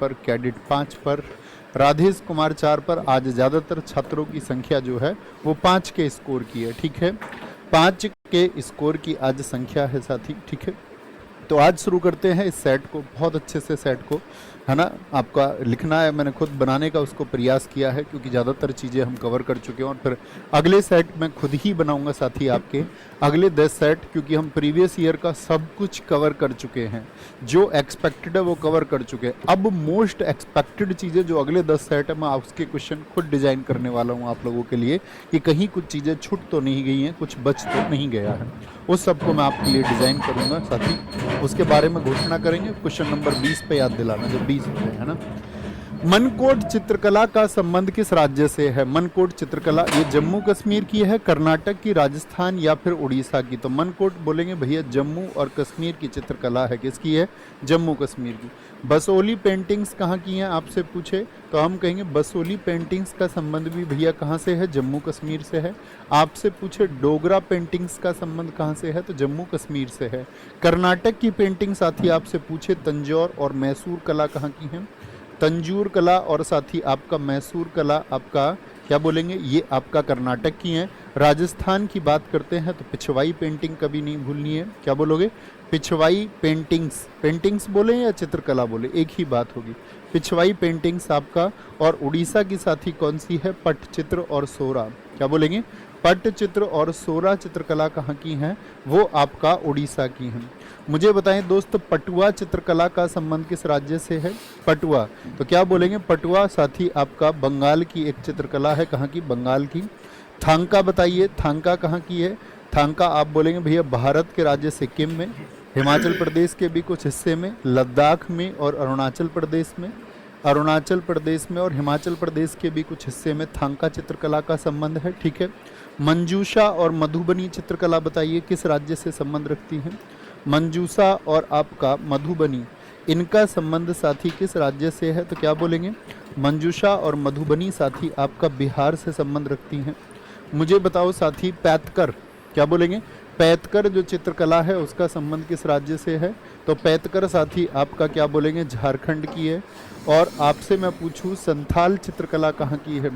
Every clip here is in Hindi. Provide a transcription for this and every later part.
पर, कैडेट 5 पर, राधेश कुमार 4 पर। आज ज़्यादातर छात्रों की संख्या जो है वो 5 के स्कोर की है, ठीक है, 5 के स्कोर की आज संख्या है साथी, ठीक है। तो आज शुरू करते हैं इस सेट को, बहुत अच्छे से सेट को, है ना, आपका लिखना है। मैंने खुद बनाने का उसको प्रयास किया है क्योंकि ज़्यादातर चीज़ें हम कवर कर चुके हैं, और फिर अगले सेट मैं खुद ही बनाऊंगा साथी आपके अगले 10 सेट, क्योंकि हम प्रीवियस ईयर का सब कुछ कवर कर चुके हैं, जो एक्सपेक्टेड है वो कवर कर चुके हैं। अब मोस्ट एक्सपेक्टेड चीज़ें जो अगले 10 सेट है, मैं उसके क्वेश्चन खुद डिज़ाइन करने वाला हूँ आप लोगों के लिए, कि कहीं कुछ चीज़ें छूट तो नहीं गई हैं, कुछ बच तो नहीं गया है, उस सबको मैं आपके लिए डिज़ाइन करूँगा साथी। उसके बारे में घोषणा करेंगे। क्वेश्चन नंबर 20 पे याद दिलाना जब 20 होते हैं, है ना। मनकोट चित्रकला का संबंध किस राज्य से है? मनकोट चित्रकला ये जम्मू कश्मीर की है, कर्नाटक की, राजस्थान या फिर उड़ीसा की? तो मनकोट बोलेंगे भैया जम्मू और कश्मीर की चित्रकला है। किसकी है? जम्मू कश्मीर की। बसोली पेंटिंग्स कहाँ की हैं आपसे पूछे तो हम कहेंगे बसोली पेंटिंग्स का संबंध भी भैया कहाँ से है? जम्मू कश्मीर से है। आपसे पूछे डोगरा पेंटिंग्स का संबंध कहाँ से है? तो जम्मू कश्मीर से है। कर्नाटक की पेंटिंग साथी आपसे पूछे तंजौर और मैसूर कला कहाँ की हैं? तंजूर कला और साथी आपका मैसूर कला आपका क्या बोलेंगे? ये आपका कर्नाटक की हैं। राजस्थान की बात करते हैं तो पिछवाई पेंटिंग कभी नहीं भूलनी है। क्या बोलोगे? पिछवाई पेंटिंग्स, पेंटिंग्स बोले या चित्रकला बोले, एक ही बात होगी। पिछवाई पेंटिंग्स आपका। और उड़ीसा की साथी कौन सी है? पटचित्र और सोरा। क्या बोलेंगे? पटचित्र और सोरा चित्रकला कहाँ की हैं? वो आपका उड़ीसा की हैं। मुझे बताएं दोस्त, पटुआ चित्रकला का संबंध किस राज्य से है? पटुआ, तो क्या बोलेंगे? पटुआ साथी आपका बंगाल की एक चित्रकला है। कहाँ की? बंगाल की। थांका बताइए, थांका कहाँ की है? थांका आप बोलेंगे भैया भारत के राज्य सिक्किम में, हिमाचल प्रदेश के भी कुछ हिस्से में, लद्दाख में और अरुणाचल प्रदेश में। अरुणाचल प्रदेश में और हिमाचल प्रदेश के भी कुछ हिस्से में थांका चित्रकला का संबंध है, ठीक है। मंजूषा और मधुबनी चित्रकला बताइए किस राज्य से संबंध रखती हैं? मंजूषा और आपका मधुबनी, इनका संबंध साथी किस राज्य से है? तो क्या बोलेंगे? मंजूषा और मधुबनी साथी आपका बिहार से संबंध रखती हैं। मुझे बताओ साथी, पैतकर, क्या बोलेंगे? पैतकर जो चित्रकला है उसका संबंध किस राज्य से है? तो पैतकर साथी आपका क्या बोलेंगे? झारखंड की है। और आपसे मैं पूछूं संथाल चित्रकला कहाँ की है?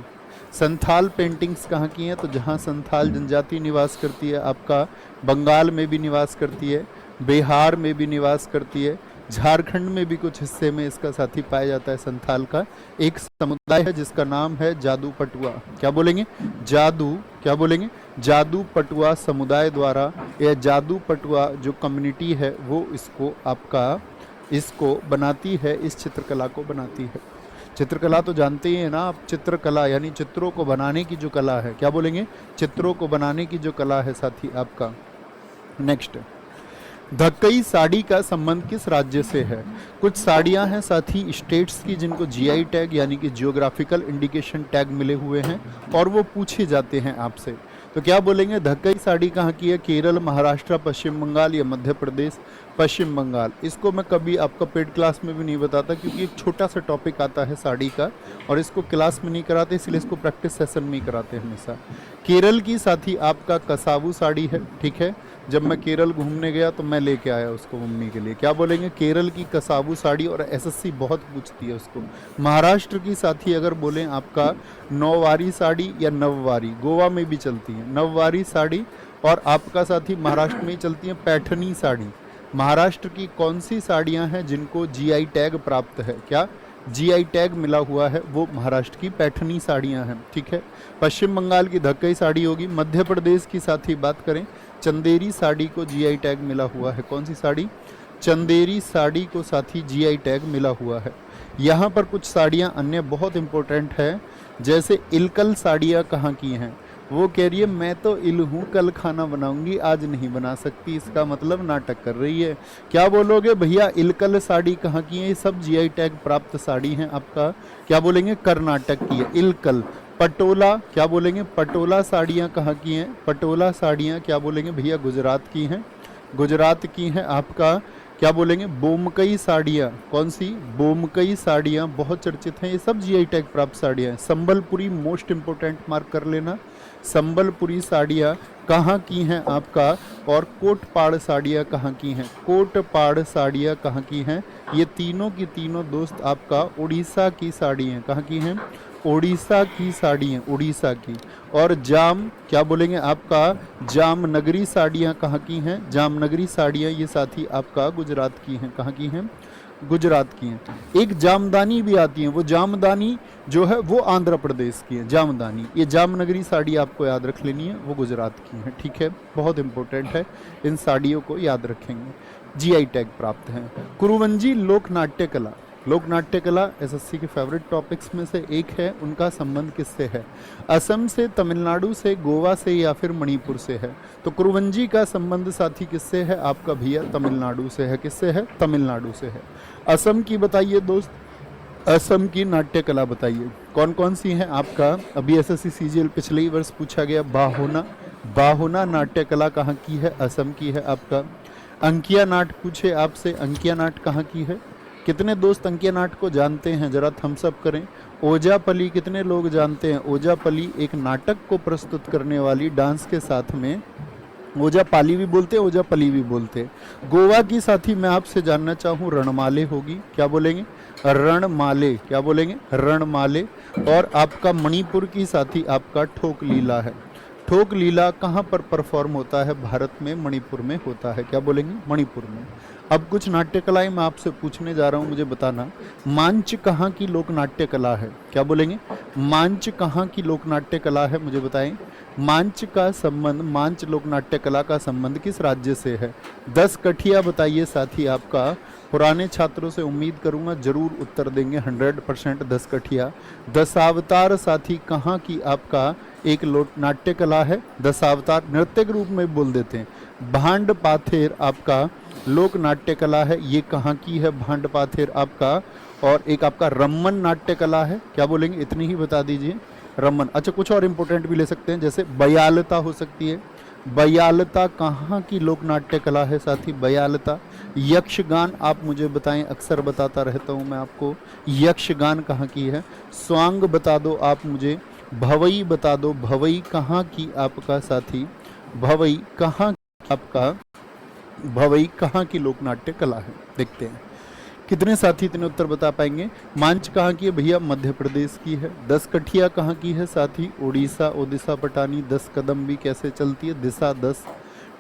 संथाल पेंटिंग्स कहाँ की हैं? तो जहाँ संथाल जनजाति निवास करती है, आपका बंगाल में भी निवास करती है, बिहार में भी निवास करती है, झारखंड में भी कुछ हिस्से में इसका साथी पाया जाता है। संथाल का एक समुदाय है जिसका नाम है जादू पटुआ। क्या बोलेंगे? जादू, क्या बोलेंगे? जादू पटुआ समुदाय द्वारा, यह जादू पटुआ जो कम्युनिटी है वो इसको आपका इसको बनाती है, इस चित्रकला को बनाती है। चित्रकला तो जानते ही हैं ना आप, चित्रकला यानी चित्रों को बनाने की जो कला है। क्या बोलेंगे? चित्रों को बनाने की जो कला है साथी आपका। नेक्स्ट, धक्कई साड़ी का संबंध किस राज्य से है? कुछ साड़ियां हैं साथी स्टेट्स की जिनको जीआई टैग यानी कि जियोग्राफिकल इंडिकेशन टैग मिले हुए हैं और वो पूछे जाते हैं आपसे। तो क्या बोलेंगे? धक्कई साड़ी कहाँ की है? केरल, महाराष्ट्र, पश्चिम बंगाल या मध्य प्रदेश? पश्चिम बंगाल। इसको मैं कभी आपका पेड क्लास में भी नहीं बताता क्योंकि एक छोटा सा टॉपिक आता है साड़ी का और इसको क्लास में नहीं कराते, इसलिए इसको प्रैक्टिस सेशन में ही कराते हैं हमेशा। केरल की साथी आपका कसावू साड़ी है, ठीक है। जब मैं केरल घूमने गया तो मैं लेके आया उसको मम्मी के लिए। क्या बोलेंगे? केरल की कसावू साड़ी, और एसएससी बहुत पूछती है उसको। महाराष्ट्र की साथी अगर बोलें आपका नौवारी साड़ी या नववारी, गोवा में भी चलती है नववारी साड़ी, और आपका साथी महाराष्ट्र में ही चलती है पैठनी साड़ी। महाराष्ट्र की कौन सी साड़ियां हैं जिनको जीआई टैग प्राप्त है? क्या जीआई टैग मिला हुआ है? वो महाराष्ट्र की पैठनी साड़ियां हैं, ठीक है। पश्चिम बंगाल की धक्कई साड़ी होगी। मध्य प्रदेश की साथी बात करें, चंदेरी साड़ी को जीआई टैग मिला हुआ है। कौन सी साड़ी? चंदेरी साड़ी को साथी जीआई टैग मिला हुआ है। यहाँ पर कुछ साड़ियाँ अन्य बहुत इंपॉर्टेंट है, जैसे इलकल साड़ियाँ कहाँ की हैं? वो कह रही है मैं तो इल हूँ, कल खाना बनाऊंगी, आज नहीं बना सकती। इसका मतलब नाटक कर रही है। क्या बोलोगे भैया? इलकल साड़ी कहाँ की है? ये सब जीआई टैग प्राप्त साड़ी हैं आपका। क्या बोलेंगे? कर्नाटक की है इलकल। पटोला, क्या बोलेंगे? पटोला साड़ियाँ कहाँ की हैं? पटोला साड़ियाँ क्या बोलेंगे भैया? गुजरात की हैं। गुजरात की हैं आपका। क्या बोलेंगे? बोमकई साड़ियाँ, कौन सी? बोमकई साड़ियाँ बहुत चर्चित हैं, ये सब जीआई टैग प्राप्त साड़ियाँ हैं। संबलपुरी मोस्ट इंपोर्टेंट, मार्क कर लेना। संबलपुरी साड़ियाँ कहाँ की हैं आपका, और कोटपाड़ साड़ियाँ कहाँ की हैं, कोटपाड़ साड़ियाँ कहाँ की हैं, ये तीनों की तीनों दोस्त आपका उड़ीसा की साड़ी हैं, कहाँ की हैं, उड़ीसा की साड़ी हैं, उड़ीसा की। और जाम क्या बोलेंगे आपका, जामनगरी साड़ियाँ कहाँ की हैं, जामनगरी साड़ियाँ ये साथी आपका गुजरात की हैं, कहाँ की हैं, गुजरात की हैं। एक जामदानी भी आती है, वो जामदानी जो है वो आंध्र प्रदेश की है, जामदानी। ये जामनगरी साड़ी आपको याद रख लेनी है, वो गुजरात की है, ठीक है, बहुत इंपॉर्टेंट है, इन साड़ियों को याद रखेंगे। जीआई टैग प्राप्त है। कुरुवंजी लोक नाट्य कला, लोक नाट्य कला एसएससी के फेवरेट टॉपिक्स में से एक है। उनका संबंध किससे है, असम से, तमिलनाडु से, गोवा से या फिर मणिपुर से है। तो कुरुवंजी का संबंध साथी किससे है आपका भैया, तमिलनाडु से है, किससे है, तमिलनाडु से है। असम की बताइए दोस्त, असम की नाट्य कला बताइए कौन कौन सी है आपका, अभी एसएससी सीजीएल पिछले ही वर्ष पूछा गया, बाहोना, बाहोना नाट्य कला कहाँ की है, असम की है आपका। अंकिया नाट पूछे आपसे, अंकिया नाट कहाँ की है, कितने दोस्त अंकिया नाट को जानते हैं, जरा थम्स अप करें। ओजापली कितने लोग जानते हैं, ओजापली एक नाटक को प्रस्तुत करने वाली डांस के साथ में, ओजापाली भी बोलते हैं, ओजापली भी बोलते हैं। गोवा की साथी मैं आपसे जानना चाहूँ, रणमाले होगी, क्या बोलेंगे, रणमाले, क्या बोलेंगे, रणमाले। और आपका मणिपुर की साथी आपका ठोक लीला है। ठोक लीला कहाँ पर परफॉर्म होता है, भारत में मणिपुर में होता है, क्या बोलेंगे, मणिपुर में। अब कुछ नाट्य कलाएं मैं आपसे पूछने जा रहा हूं, मुझे बताना, मांच कहाँ की लोक नाट्य कला है, क्या बोलेंगे, मांच कहाँ की लोक नाट्य कला है, मुझे बताएं। मांच का संबंध, मांच लोक नाट्य कला का संबंध किस राज्य से है। 10 कठिया बताइए साथी आपका, पुराने छात्रों से उम्मीद करूंगा जरूर उत्तर देंगे 100%। 10 कठिया। दशावतार साथी कहाँ की आपका एक लोक नाट्य कला है, दशावतार नृत्य के रूप में बोल देते हैं। भांड पाथेर आपका लोक नाट्य कला है, ये कहाँ की है, भांड पाथेर आपका। और एक आपका रम्मन नाट्य कला है, क्या बोलेंगे, इतनी ही बता दीजिए, रम्मन। अच्छा कुछ और इंपॉर्टेंट भी ले सकते हैं, जैसे बयालता हो सकती है, बयालता कहाँ की लोक नाट्य कला है साथी, बयालता। यक्षगान आप मुझे बताएं, अक्सर बताता रहता हूँ मैं आपको, यक्षगान कहाँ की है। स्वांग बता दो आप मुझे, भवई बता दो, भवई कहाँ की आपका साथी, भवई कहाँ आपका, भवई कहाँ की लोक नाट्य कला है। देखते हैं कितने साथी इतने उत्तर बता पाएंगे। मांच कहाँ की है भैया, मध्य प्रदेश की है। 10 कठिया कहाँ की है साथी, उड़ीसा, ओडिशा पटानी। 10 कदम भी कैसे चलती है, दिशा 10,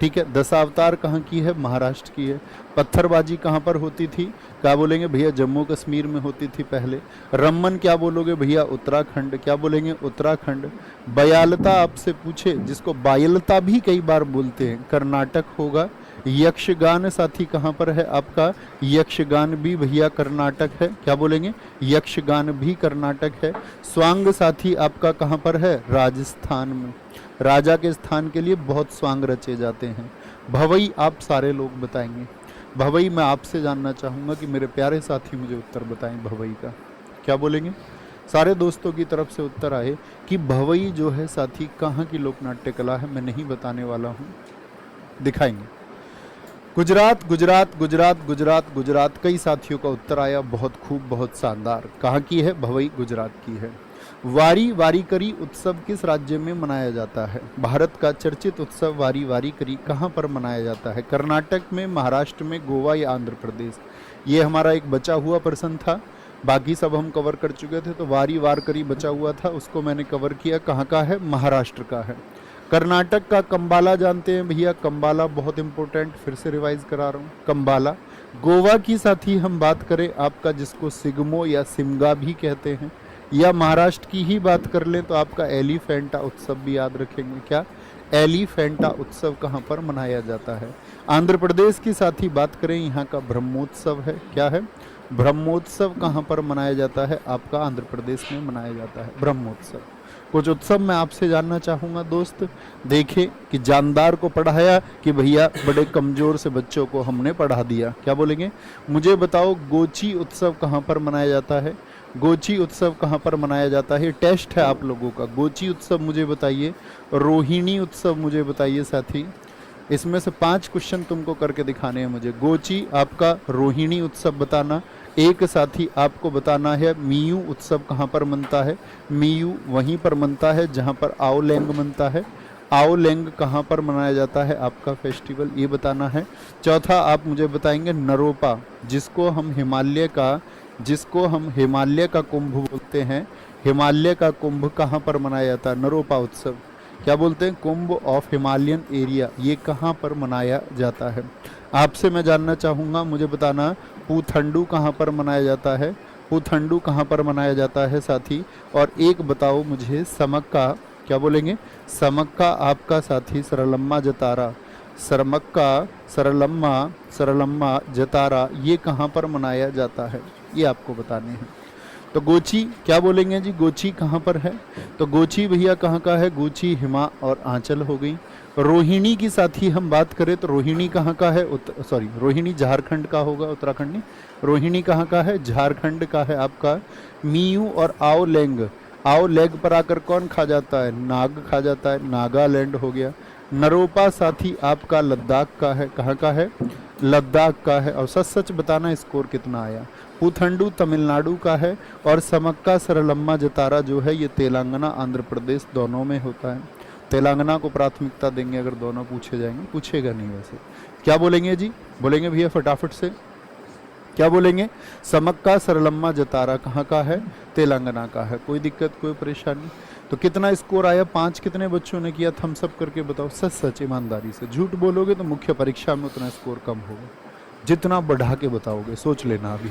ठीक है। दशावतार कहाँ की है, महाराष्ट्र की है। पत्थरबाजी कहाँ पर होती थी, क्या बोलेंगे भैया, जम्मू कश्मीर में होती थी पहले। रम्मन क्या बोलोगे भैया, उत्तराखंड, क्या बोलेंगे, उत्तराखंड। बयालता आपसे पूछे, जिसको बायलता भी कई बार बोलते हैं, कर्नाटक होगा। यक्षगान साथी कहाँ पर है आपका, यक्षगान भी भैया कर्नाटक है, क्या बोलेंगे, यक्षगान भी कर्नाटक है। स्वांग साथी आपका कहाँ पर है, राजस्थान में। राजा के स्थान के लिए बहुत स्वांग रचे जाते हैं। भवई आप सारे लोग बताएंगे, भवई मैं आपसे जानना चाहूँगा कि मेरे प्यारे साथी मुझे उत्तर बताएं भवई का, क्या बोलेंगे। सारे दोस्तों की तरफ से उत्तर आए कि भवई जो है साथी कहाँ की लोक नाट्य कला है, मैं नहीं बताने वाला हूँ, दिखाएंगे। गुजरात, गुजरात, गुजरात, गुजरात, गुजरात, कई साथियों का उत्तर आया, बहुत खूब, बहुत शानदार। कहाँ की है, भवई गुजरात की है। वारी वारीकरी उत्सव किस राज्य में मनाया जाता है, भारत का चर्चित उत्सव वारी वारीकरी कहाँ पर मनाया जाता है, कर्नाटक में, महाराष्ट्र में, गोवा या आंध्र प्रदेश। ये हमारा एक बचा हुआ प्रश्न था, बाकी सब हम कवर कर चुके थे, तो वारी वारकरी बचा हुआ था, उसको मैंने कवर किया। कहाँ का है, महाराष्ट्र का है। कर्नाटक का कंबाला जानते हैं भैया, कंबाला बहुत इंपॉर्टेंट, फिर से रिवाइज करा रहा हूँ, कंबाला। गोवा की साथी हम बात करें आपका, जिसको सिगमो या सिमगा भी कहते हैं, या महाराष्ट्र की ही बात कर लें तो आपका एलिफेंटा उत्सव भी याद रखेंगे, क्या, एलिफेंटा उत्सव कहाँ पर मनाया जाता है। आंध्र प्रदेश की साथी बात करें, यहाँ का ब्रह्मोत्सव है, क्या है, ब्रह्मोत्सव कहाँ पर मनाया जाता है आपका, आंध्र प्रदेश में मनाया जाता है ब्रह्मोत्सव। कुछ उत्सव मैं आपसे जानना चाहूँगा दोस्त, देखें कि जानदार को पढ़ाया कि भैया बड़े कमज़ोर से बच्चों को हमने पढ़ा दिया, क्या बोलेंगे। मुझे बताओ गोची उत्सव कहाँ पर मनाया जाता है, गोची उत्सव कहाँ पर मनाया जाता है, टेस्ट है आप लोगों का। गोची उत्सव मुझे बताइए, रोहिणी उत्सव मुझे बताइए साथी, इसमें से 5 क्वेश्चन तुमको करके दिखाने हैं मुझे। गोची आपका, रोहिणी उत्सव बताना, एक साथी आपको बताना है मियू उत्सव कहाँ पर मनता है। मियू वहीं पर मनता है जहाँ पर आओलेंग मनता है। आओलेंग कहाँ पर मनाया जाता है आपका फेस्टिवल, ये बताना है। चौथा आप मुझे बताएंगे नरोपा, जिसको हम हिमालय का कुंभ बोलते हैं। हिमालय का कुंभ कहाँ पर मनाया जाता है, नरोपा उत्सव क्या बोलते हैं, कुंभ ऑफ हिमालयन एरिया, ये कहाँ पर मनाया जाता है। आपसे मैं जानना चाहूँगा, मुझे बताना पुथंडू कहाँ पर मनाया जाता है। पुथंडू कहाँ पर मनाया जाता है साथी। और एक बताओ मुझे समक्का, क्या बोलेंगे, समक्का आपका साथी सरलम्मा जतारा, सरमक्का सरलम्मा जतारा ये कहाँ पर मनाया जाता है, ये आपको बताने हैं। तो गोची क्या बोलेंगे जी, गोची कहाँ पर है, तो गोची भैया कहाँ का है, गोची हिमा और आंचल हो गई। रोहिणी की साथी हम बात करें तो रोहिणी कहाँ का है, रोहिणी झारखंड का होगा, उत्तराखंड नहीं। रोहिणी कहाँ का है, झारखंड का है आपका। मियू और आओलेंग, आओलेग पर आकर कौन खा जाता है, नाग खा जाता है, नागालैंड हो गया। नरोपा साथी आपका लद्दाख का है, कहाँ का है, लद्दाख का है। और सच सच बताना स्कोर कितना आया। पुथंडू तमिलनाडु का है और समक्का सरलम्मा जतारा जो है ये तेलंगाना आंध्र प्रदेश दोनों में होता है। तेलंगाना को प्राथमिकता देंगे अगर दोनों पूछे जाएंगे, पूछेगा नहीं वैसे। क्या बोलेंगे जी, बोलेंगे भैया फटाफट से, क्या बोलेंगे, समक्का सरलम्मा जतारा कहाँ का है, तेलंगाना का है। कोई दिक्कत कोई परेशानी। तो कितना स्कोर आया, 5 कितने बच्चों ने किया, थम्स अप करके बताओ सच सच ईमानदारी से। झूठ बोलोगे तो मुख्य परीक्षा में उतना स्कोर कम होगा, जितना बढ़ा के बताओगे सोच लेना अभी।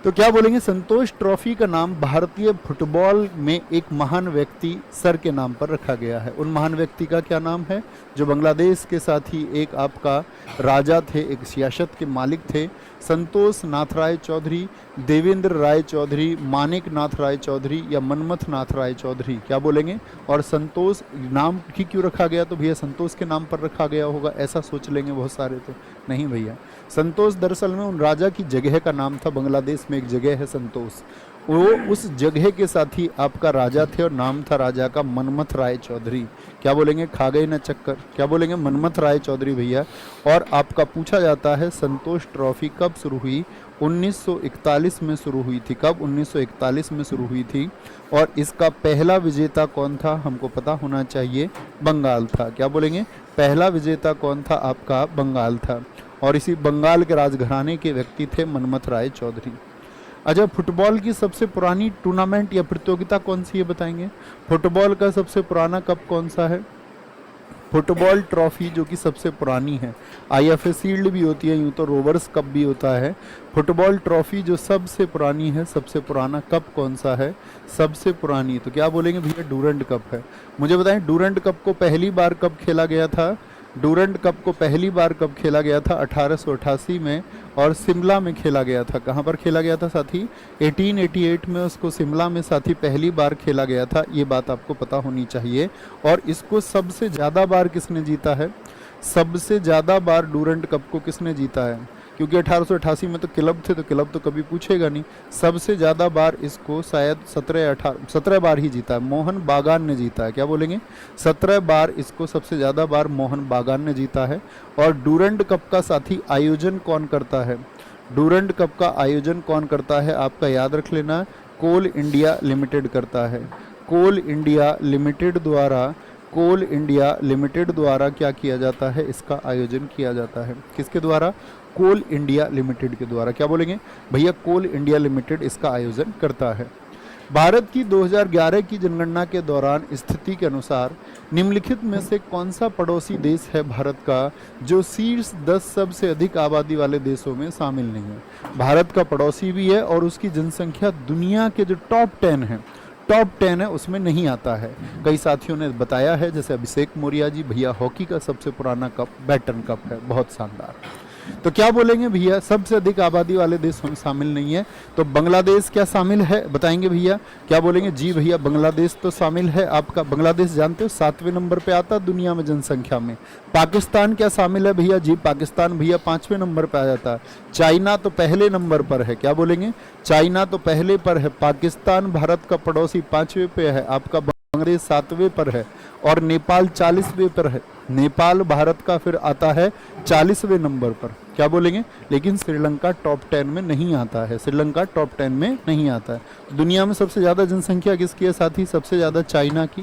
तो क्या बोलेंगे, संतोष ट्रॉफी का नाम भारतीय फुटबॉल में एक महान व्यक्ति सर के नाम पर रखा गया है। उन महान व्यक्ति का क्या नाम है, जो बांग्लादेश के साथ ही एक आपका राजा थे, एक सियासत के मालिक थे। संतोष नाथ राय चौधरी, देवेंद्र राय चौधरी, मानिक नाथ राय चौधरी या मनमथ नाथ राय चौधरी, क्या बोलेंगे। और संतोष नाम ही क्यों रखा गया, तो भैया संतोष के नाम पर रखा गया होगा ऐसा सोच लेंगे बहुत सारे, तो नहीं भैया। संतोष दरअसल में उन राजा की जगह का नाम था, बांग्लादेश में एक जगह है संतोष, वो उस जगह के साथ ही आपका राजा थे और नाम था राजा का मनमथ राय चौधरी। क्या बोलेंगे, खा गए ना चक्कर, क्या बोलेंगे, मनमथ राय चौधरी भैया। और आपका पूछा जाता है संतोष ट्रॉफी कब शुरू हुई, 1941 में शुरू हुई थी। कब, 1941 में शुरू हुई थी। और इसका पहला विजेता कौन था, हमको पता होना चाहिए, बंगाल था। क्या बोलेंगे, पहला विजेता कौन था आपका, बंगाल था। और इसी बंगाल के राजघराने के व्यक्ति थे मनमथ राय चौधरी। अच्छा, फुटबॉल की सबसे पुरानी टूर्नामेंट या प्रतियोगिता कौन सी है बताएंगे। फुटबॉल का सबसे पुराना कप कौन सा है, फुटबॉल ट्रॉफी जो कि सबसे पुरानी है। आईएफए शील्ड भी होती है, यूँ तो रोवर्स कप भी होता है। फुटबॉल ट्रॉफी जो सबसे पुरानी है, सबसे पुराना कप कौन सा है, सबसे पुरानी, तो क्या बोलेंगे भैया, डूरंड कप है। मुझे बताएं डूरंड कप को पहली बार कब खेला गया था, डूरंड कप को पहली बार कब खेला गया था, 1888 में, और शिमला में खेला गया था। कहाँ पर खेला गया था साथी, 1888 में उसको शिमला में साथी पहली बार खेला गया था, ये बात आपको पता होनी चाहिए। और इसको सबसे ज़्यादा बार किसने जीता है, सबसे ज़्यादा बार डूरंड कप को किसने जीता है, क्योंकि 1888 में तो क्लब थे, तो क्लब तो कभी पूछेगा नहीं। सबसे ज़्यादा बार इसको शायद 17 बार ही जीता है, मोहन बागान ने जीता है। क्या बोलेंगे, 17 बार इसको सबसे ज़्यादा बार मोहन बागान ने जीता है। और डूरंड कप का साथी आयोजन कौन करता है, डूरंड कप का आयोजन कौन करता है, आपका याद रख लेना, कोल इंडिया लिमिटेड करता है। कोल इंडिया लिमिटेड द्वारा क्या किया जाता है, इसका आयोजन किया जाता है। किसके द्वारा, कोल इंडिया लिमिटेड के द्वारा। क्या बोलेंगे भैया, कोल इंडिया लिमिटेड इसका आयोजन करता है। भारत की 2011 की जनगणना के दौरान स्थिति के अनुसार निम्नलिखित में से कौन सा पड़ोसी देश है भारत का जो शीर्ष 10 सबसे अधिक आबादी वाले देशों में शामिल नहीं है। भारत का पड़ोसी भी है और उसकी जनसंख्या दुनिया के जो टॉप 10 है उसमें नहीं आता है। कई साथियों ने बताया है, जैसे अभिषेक मौर्य जी, भैया हॉकी का सबसे पुराना कप बैटन कप है, बहुत शानदार। तो क्या बोलेंगे भैया, सबसे अधिक आबादी वाले देशों में शामिल नहीं है। तो बांग्लादेश क्या शामिल है बताएंगे भैया, क्या बोलेंगे, जी भैया बांग्लादेश तो शामिल है आपका। बांग्लादेश जानते हो 7वें नंबर पे आता है दुनिया में जनसंख्या में। पाकिस्तान क्या शामिल है भैया, जी पाकिस्तान भैया 5वें नंबर पे आ जाता है। चाइना तो पहले नंबर पर है, क्या बोलेंगे, चाइना तो पहले पर है। पाकिस्तान भारत का पड़ोसी 5वें पे है आपका, बांग्लादेश 7वें पर है। और नेपाल 40वें पर है, नेपाल भारत का फिर आता है 40वें नंबर पर। क्या बोलेंगे, लेकिन श्रीलंका टॉप 10 में नहीं आता है, श्रीलंका टॉप 10 में नहीं आता है। दुनिया में सबसे ज़्यादा जनसंख्या किसकी है साथी, सबसे ज़्यादा चाइना की,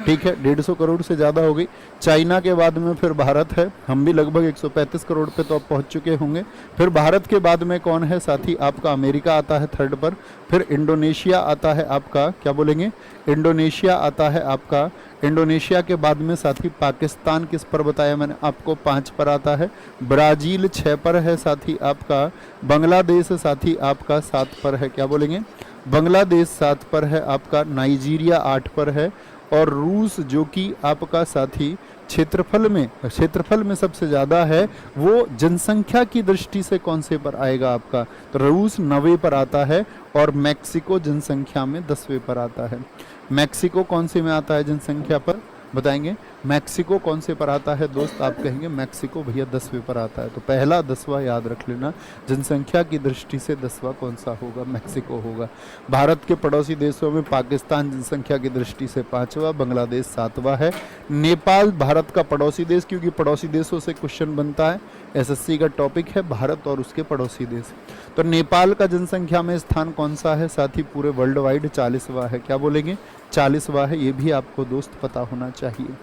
ठीक है, 150 करोड़ से ज़्यादा हो गई। चाइना के बाद में फिर भारत है, हम भी लगभग 135 करोड़ पे तो अब पहुंच चुके होंगे। फिर भारत के बाद में कौन है साथी, आपका अमेरिका आता है थर्ड पर, फिर इंडोनेशिया आता है आपका, क्या बोलेंगे, इंडोनेशिया आता है आपका। इंडोनेशिया के बाद में साथी पाकिस्तान किस पर बताया मैंने आपको, 5 पर आता है। ब्राज़ील 6 पर है साथी आपका। बांग्लादेश साथी आपका 7 पर है, क्या बोलेंगे, बांग्लादेश 7 पर है आपका। नाइजीरिया 8 पर है। और रूस जो कि आपका साथी क्षेत्रफल में सबसे ज़्यादा है, वो जनसंख्या की दृष्टि से कौन से पर आएगा आपका, तो रूस 9वें पर आता है। और मैक्सिको जनसंख्या में 10वें पर आता है। मैक्सिको कौन से में आता है जनसंख्या पर, बताएंगे, मैक्सिको कौन से पर आता है दोस्त, आप कहेंगे मैक्सिको भैया 10वें पर आता है। तो पहला 10वां याद रख लेना, जनसंख्या की दृष्टि से 10वां कौन सा होगा, मैक्सिको होगा। भारत के पड़ोसी देशों में पाकिस्तान जनसंख्या की दृष्टि से 5वां, बांग्लादेश 7वां है। नेपाल भारत का पड़ोसी देश, क्योंकि पड़ोसी देशों से क्वेश्चन बनता है, एसएससी का टॉपिक है भारत और उसके पड़ोसी देश। तो नेपाल का जनसंख्या में स्थान कौन सा है साथी, पूरे वर्ल्ड वाइड 40वां है, क्या बोलेंगे, 40वां है। ये भी आपको दोस्त पता होना चाहिए।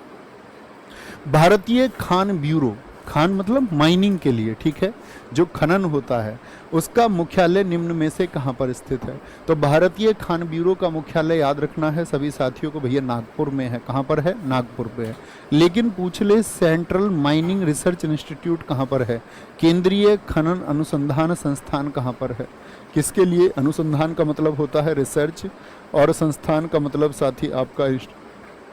भारतीय खान ब्यूरो, खान मतलब माइनिंग के लिए, ठीक है, जो खनन होता है, उसका मुख्यालय निम्न में से कहाँ पर स्थित है। तो भारतीय खान ब्यूरो का मुख्यालय याद रखना है सभी साथियों को, भैया नागपुर में है। कहाँ पर है, नागपुर पे है। लेकिन पूछ ले सेंट्रल माइनिंग रिसर्च इंस्टीट्यूट कहाँ पर है, केंद्रीय खनन अनुसंधान संस्थान कहाँ पर है। किसके लिए, अनुसंधान का मतलब होता है रिसर्च, और संस्थान का मतलब साथी आपका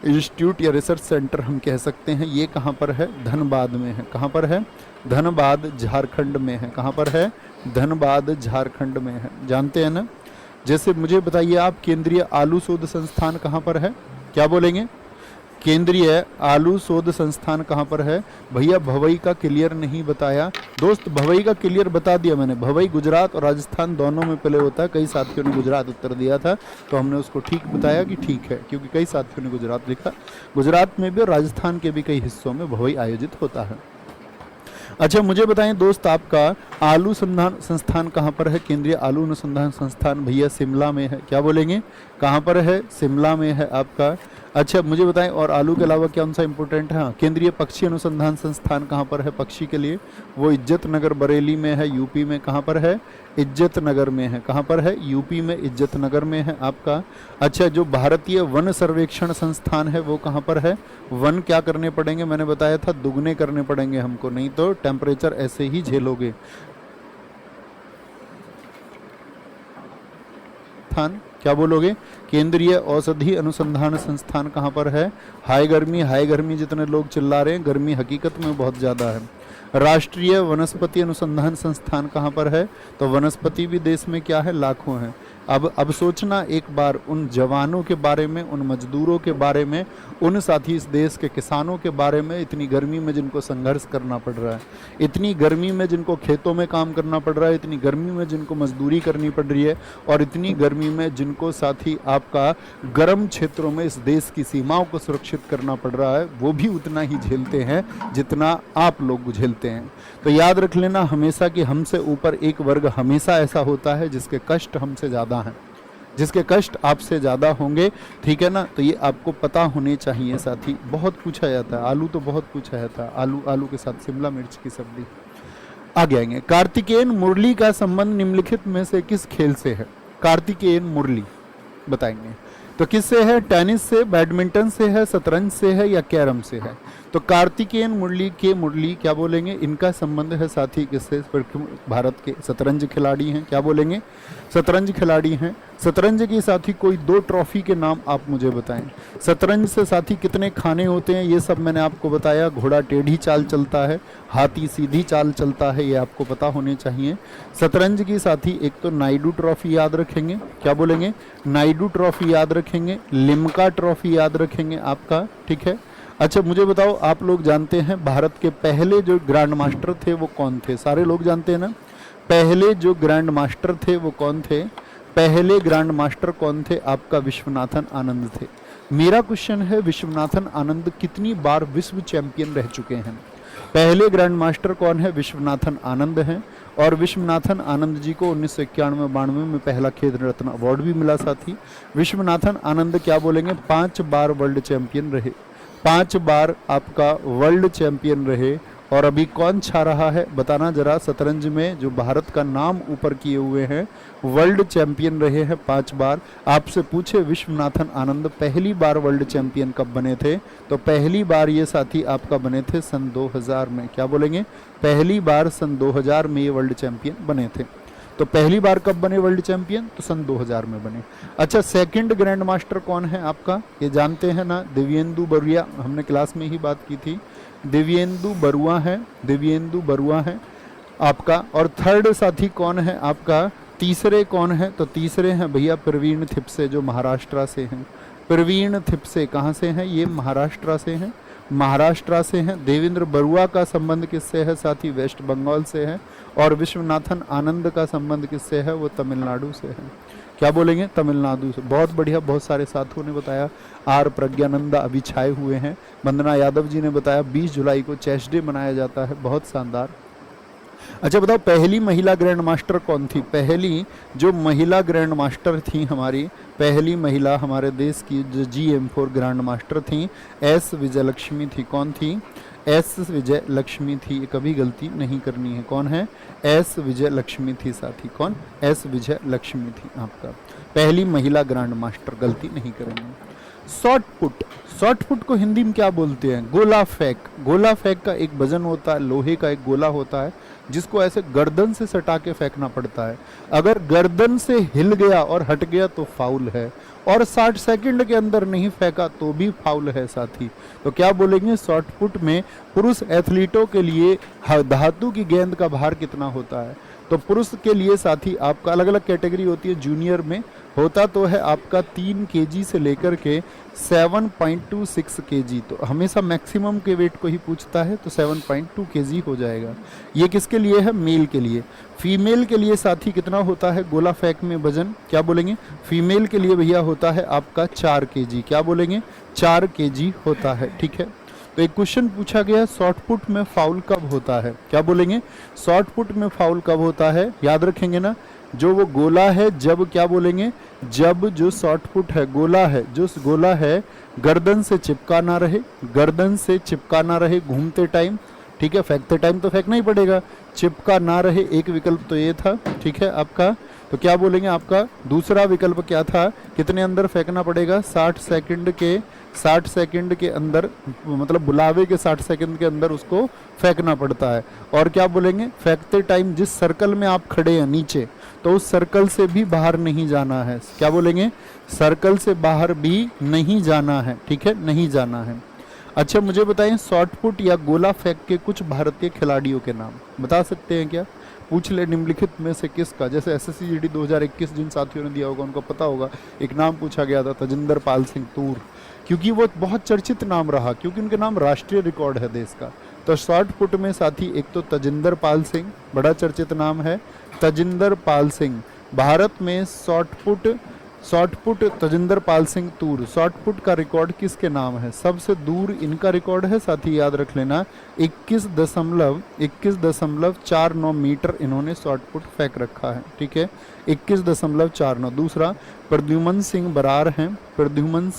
इंस्टीट्यूट या रिसर्च सेंटर हम कह सकते हैं। ये कहाँ पर है, धनबाद में है। कहाँ पर है, धनबाद झारखंड में है। कहाँ पर है, धनबाद झारखंड में है। जानते हैं ना। जैसे मुझे बताइए आप, केंद्रीय आलू शोध संस्थान कहाँ पर है, क्या बोलेंगे, केंद्रीय आलू शोध संस्थान कहाँ पर है। भैया भवई का क्लियर नहीं बताया दोस्त, भवई का क्लियर बता दिया मैंने। भवई गुजरात और राजस्थान दोनों में पहले होता है। कई साथियों ने गुजरात उत्तर दिया था, तो हमने उसको ठीक बताया कि ठीक है, क्योंकि कई साथियों ने गुजरात लिखा। गुजरात में भी और राजस्थान के भी कई हिस्सों में भवई आयोजित होता है। अच्छा मुझे बताएं दोस्त, आपका आलू संस्थान कहाँ पर है, केंद्रीय आलू अनुसंधान संस्थान भैया शिमला में है। क्या बोलेंगे, कहाँ पर है, शिमला में है आपका। अच्छा मुझे बताएं, और आलू के अलावा कौन सा इंपॉर्टेंट है, हाँ, केंद्रीय पक्षी अनुसंधान संस्थान कहाँ पर है, पक्षी के लिए, वो इज्जत नगर बरेली में है, यूपी में। कहाँ पर है, इज्जत नगर में है। कहाँ पर है, यूपी में इज्जत नगर में है आपका। अच्छा जो भारतीय वन सर्वेक्षण संस्थान है वो कहाँ पर है। वन क्या करने पड़ेंगे, मैंने बताया था दुगने करने पड़ेंगे हमको, नहीं तो टेम्परेचर ऐसे ही झेलोगे। स्थान क्या बोलोगे, केंद्रीय औषधि अनुसंधान संस्थान कहाँ पर है। हाई गर्मी जितने लोग चिल्ला रहे हैं, गर्मी हकीकत में बहुत ज़्यादा है। राष्ट्रीय वनस्पति अनुसंधान संस्थान कहाँ पर है, तो वनस्पति भी देश में क्या है, लाखों हैं। अब सोचना एक बार उन जवानों के बारे में, उन मजदूरों के बारे में, उन साथी इस देश के किसानों के बारे में, इतनी गर्मी में जिनको संघर्ष करना पड़ रहा है, इतनी गर्मी में जिनको खेतों में काम करना पड़ रहा है, इतनी गर्मी में जिनको मजदूरी करनी पड़ रही है, और इतनी गर्मी में जिनको साथी आपका गर्म क्षेत्रों में इस देश की सीमाओं को सुरक्षित करना पड़ रहा है, वो भी उतना ही झेलते हैं जितना आप लोग झेलते हैं। तो याद रख लेना हमेशा कि हमसे ऊपर एक वर्ग हमेशा ऐसा होता है जिसके कष्ट हमसे ज़्यादा हैं, जिसके कष्ट आपसे ज़्यादा होंगे, ठीक है ना। तो ये आपको पता होने चाहिए साथी। बहुत पूछा जाता है, आलू तो बहुत पूछा जाता है, आलू के साथ शिमला मिर्च की सब्जी। आगे आएंगे, कार्तिकेयन मुरली का संबंध निम्नलिखित में से किस खेल से है। कार्तिकेयन मुरली बताएंगे तो किससे है, टेनिस से, बैडमिंटन से है, शतरंज से है, या कैरम से है। तो कार्तिकेयन मुरली क्या बोलेंगे, इनका संबंध है साथी किससे, भारत के शतरंज खिलाड़ी हैं। क्या बोलेंगे, शतरंज खिलाड़ी हैं। शतरंज के साथी कोई 2 ट्रॉफी के नाम आप मुझे बताएं। शतरंज से साथी कितने खाने होते हैं, ये सब मैंने आपको बताया। घोड़ा टेढ़ी चाल चलता है, हाथी सीधी चाल चलता है, ये आपको पता होने चाहिए। शतरंज की साथी एक तो नायडू ट्रॉफी याद रखेंगे, क्या बोलेंगे, नायडू ट्रॉफी याद रखेंगे, लिम्का ट्रॉफी याद रखेंगे आपका, ठीक है। अच्छा मुझे बताओ, आप लोग जानते हैं भारत के पहले जो ग्रैंड मास्टर थे वो कौन थे, सारे लोग जानते हैं ना। पहले जो ग्रैंड मास्टर थे वो कौन थे, पहले ग्रैंड मास्टर कौन थे, आपका विश्वनाथन आनंद थे। मेरा क्वेश्चन है, विश्वनाथन आनंद कितनी बार विश्व चैंपियन रह चुके हैं। पहले ग्रैंड मास्टर कौन है? विश्वनाथन आनंद हैं। और विश्वनाथन आनंद जी को 1991-92 में पहला खेल रत्न अवार्ड भी मिला साथी। विश्वनाथन आनंद क्या बोलेंगे? 5 बार वर्ल्ड चैंपियन रहे, 5 बार आपका वर्ल्ड चैंपियन रहे। और अभी कौन छा रहा है बताना जरा, शतरंज में जो भारत का नाम ऊपर किए हुए हैं, वर्ल्ड चैंपियन रहे हैं 5 बार। आपसे पूछे विश्वनाथन आनंद पहली बार वर्ल्ड चैंपियन कब बने थे? तो पहली बार ये साथी आपका बने थे सन 2000 में। क्या बोलेंगे? पहली बार सन 2000 में ये वर्ल्ड चैंपियन बने थे। तो पहली बार कब बने वर्ल्ड चैंपियन? तो सन 2000 में बने। अच्छा, सेकंड ग्रैंड मास्टर कौन है आपका? ये जानते हैं ना, दिव्येंदु बरुआ, हमने क्लास में ही बात की थी। दिव्येंदु बरुआ है, दिव्येंदु बरुआ है आपका। और थर्ड साथी कौन है आपका? तीसरे कौन है? तो तीसरे हैं भैया प्रवीण थिपसे, जो महाराष्ट्र से हैं। प्रवीण थिपसे कहाँ से हैं? ये महाराष्ट्र से हैं, महाराष्ट्र से हैं। देवेंद्र बरुआ का संबंध किससे है साथी? वेस्ट बंगाल से है। और विश्वनाथन आनंद का संबंध किससे है? वो तमिलनाडु से है। क्या बोलेंगे? तमिलनाडु से। बहुत बढ़िया, बहुत सारे साथियों ने बताया। आर प्रज्ञानंदा अभी छाए हुए हैं। वंदना यादव जी ने बताया 20 जुलाई को चेस डे मनाया जाता है। बहुत शानदार। अच्छा बताओ, पहली महिला ग्रैंड मास्टर कौन थी? पहली जो महिला ग्रैंड मास्टर थी हमारी, पहली महिला हमारे देश की जो GM4 ग्रैंड मास्टर थी, एस विजयलक्ष्मी थी। कौन थी? एस विजयलक्ष्मी थी। कभी गलती नहीं करनी है। कौन है? एस विजयलक्ष्मी थी साथी। कौन? एस विजयलक्ष्मी थी आपका पहली महिला ग्रैंड मास्टर। गलती नहीं करेंगे। शॉर्ट पुट, शॉर्ट पुट को हिंदी में क्या बोलते हैं? गोला फेंक। गोला फेंक का एक वजन होता है, लोहे का एक गोला होता है, जिसको ऐसे गर्दन से सटा के फेंकना पड़ता है। अगर गर्दन से हिल गया और हट गया तो फाउल है, और 60 सेकंड के अंदर नहीं फेंका तो भी फाउल है साथी। तो क्या बोलेंगे? शॉर्ट पुट में पुरुष एथलीटों के लिए धातु की गेंद का भार कितना होता है? तो पुरुष के लिए साथी आपका अलग अलग कैटेगरी होती है। जूनियर में होता तो है आपका 3 kg से लेकर के 7.26 kg। तो हमेशा मैक्सिमम के वेट को ही पूछता है, तो 7.2 kg हो जाएगा। ये किसके लिए है? मेल के लिए। फीमेल के लिए साथी कितना होता है गोला फेंक में वजन? क्या बोलेंगे? फीमेल के लिए भैया होता है आपका 4 kg। क्या बोलेंगे? 4 kg होता है। ठीक है। तो एक क्वेश्चन पूछा गया, शॉर्ट पुट में फाउल कब होता है? क्या बोलेंगे? शॉर्ट पुट में फाउल कब होता है? याद रखेंगे ना, जो वो गोला है, जब क्या बोलेंगे? जब जो शॉर्ट पुट है, गोला है, जो गोला है गर्दन से चिपका ना रहे, गर्दन से चिपका ना रहे घूमते टाइम। ठीक है, फेंकते टाइम तो फेंकना ही पड़ेगा, चिपका ना रहे। एक विकल्प तो ये था। ठीक है आपका। तो क्या बोलेंगे? आपका दूसरा विकल्प क्या था? कितने अंदर फेंकना पड़ेगा? 60 सेकंड के अंदर, मतलब बुलावे के 60 सेकंड के अंदर उसको फेंकना पड़ता है। और क्या बोलेंगे? फेंकते टाइम जिस सर्कल में आप खड़े हैं नीचे, तो उस सर्कल से भी बाहर नहीं जाना है। क्या बोलेंगे? सर्कल से बाहर भी नहीं जाना है। ठीक है, नहीं जाना है। अच्छा मुझे बताएं, शॉर्ट पुट या गोला फेंक के कुछ भारतीय खिलाड़ियों के नाम बता सकते हैं क्या? पूछ ले निम्नलिखित में से किसका, जैसे SSC GD 2021 जिन साथियों ने दिया होगा उनको पता होगा। एक नाम पूछा गया था तजिंदर पाल सिंह तूर, क्योंकि वो बहुत चर्चित नाम रहा, क्योंकि उनके नाम राष्ट्रीय रिकॉर्ड है देश का। तो शॉर्ट पुट में साथी एक तो तजिंदर पाल सिंह, बड़ा चर्चित नाम है तजिंदर पाल सिंह। भारत में शॉर्ट पुट तजिंदर पाल सिंह तूर, शॉर्ट पुट का रिकॉर्ड किसके नाम है? सबसे दूर इनका रिकॉर्ड है साथी, याद रख लेना। 21.49 मीटर इन्होंने शॉर्ट पुट फेंक रखा है। ठीक है, 21.49। दूसरा प्रद्युमन सिंह बरार हैं, प्रद्युमन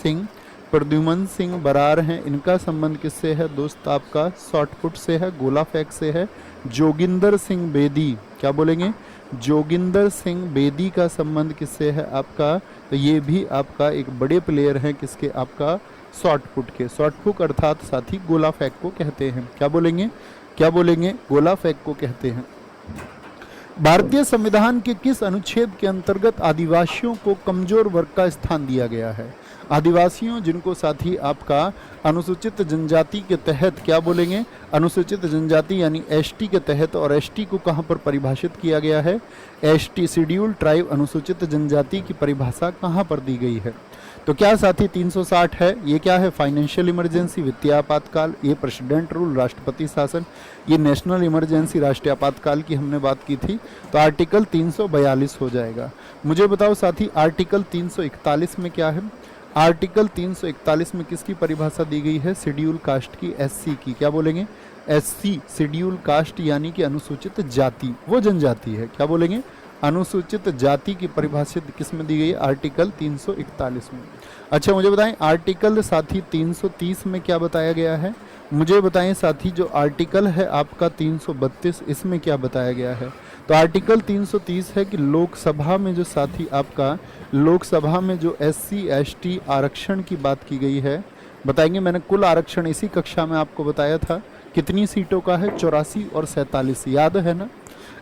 सिंह बरार हैं। इनका संबंध किससे है दोस्त? आपका शॉर्ट पुट से है, गोला फेंक से है। जोगिंदर सिंह बेदी, क्या बोलेंगे? जोगिंदर सिंह बेदी का संबंध किससे है आपका? तो ये भी आपका एक बड़े प्लेयर हैं किसके? आपका शॉर्ट पुट के। शॉर्ट पुट अर्थात साथी गोला फेंक को कहते हैं। क्या बोलेंगे? क्या बोलेंगे? गोला फेंक को कहते हैं। भारतीय संविधान के किस अनुच्छेद के अंतर्गत आदिवासियों को कमजोर वर्ग का स्थान दिया गया है? आदिवासियों जिनको साथी आपका अनुसूचित जनजाति के तहत, क्या बोलेंगे? अनुसूचित जनजाति यानी ST के तहत। और ST को कहां पर परिभाषित किया गया है? ST शेड्यूल्ड ट्राइब अनुसूचित जनजाति की परिभाषा कहां पर दी गई है? तो क्या साथी 360 है? ये क्या है? फाइनेंशियल इमरजेंसी, वित्तीय आपातकाल। ये प्रेसिडेंट रूल, राष्ट्रपति शासन। ये नेशनल इमरजेंसी, राष्ट्रीय आपातकाल की हमने बात की थी। तो आर्टिकल 342 हो जाएगा। मुझे बताओ साथी, आर्टिकल 341 में क्या है? आर्टिकल 341 में किसकी परिभाषा दी गई है? शेड्यूल कास्ट की, SC की। क्या बोलेंगे? एससी शेड्यूल कास्ट यानी कि अनुसूचित जाति, वो जनजाति है। क्या बोलेंगे? अनुसूचित जाति की परिभाषित किस में दी गई है? आर्टिकल 341 में। अच्छा मुझे बताएं आर्टिकल साथी 330 में क्या बताया गया है? मुझे बताएं साथी जो आर्टिकल है आपका 332 इसमें क्या बताया गया है? तो आर्टिकल 330 है कि लोकसभा में जो साथी आपका लोकसभा में जो एससी एसटी आरक्षण की बात की गई है, बताएंगे। मैंने कुल आरक्षण इसी कक्षा में आपको बताया था कितनी सीटों का है, 84 और 47, याद है ना?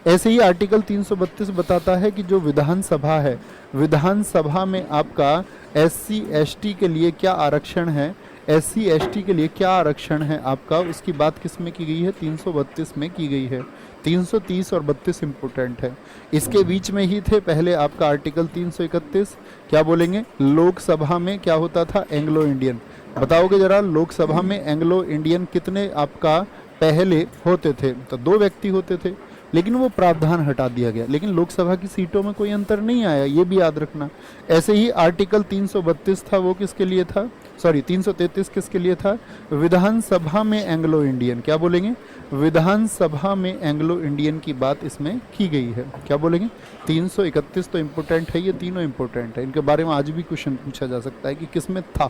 ऐसे ही आर्टिकल 332 बताता है कि जो विधानसभा है, विधानसभा में आपका एससी एसटी के लिए क्या आरक्षण है, एससी एसटी के लिए क्या आरक्षण है आपका, उसकी बात किस में की गई है? 332 में की गई है। 330 और 32 इंपोर्टेंट है। इसके बीच में ही थे पहले आपका आर्टिकल 331, क्या बोलेंगे? लोकसभा में क्या होता था? Anglo Indian. बताओगे जरा, लोकसभा में एंग्लो इंडियन कितने आपका पहले होते थे? तो 2 व्यक्ति होते थे, लेकिन वो प्रावधान हटा दिया गया, लेकिन लोकसभा की सीटों में कोई अंतर नहीं आया, ये भी याद रखना। ऐसे ही आर्टिकल 332 था, वो किसके लिए था? सॉरी 333 किसके लिए था? विधानसभा में एंग्लो इंडियन। क्या बोलेंगे? विधानसभा में एंग्लो इंडियन की बात इसमें की गई है। क्या बोलेंगे? 331 तो इम्पोर्टेंट है, ये तीनों इम्पोर्टेंट है, इनके बारे में आज भी क्वेश्चन पूछा जा सकता है कि किसमें था।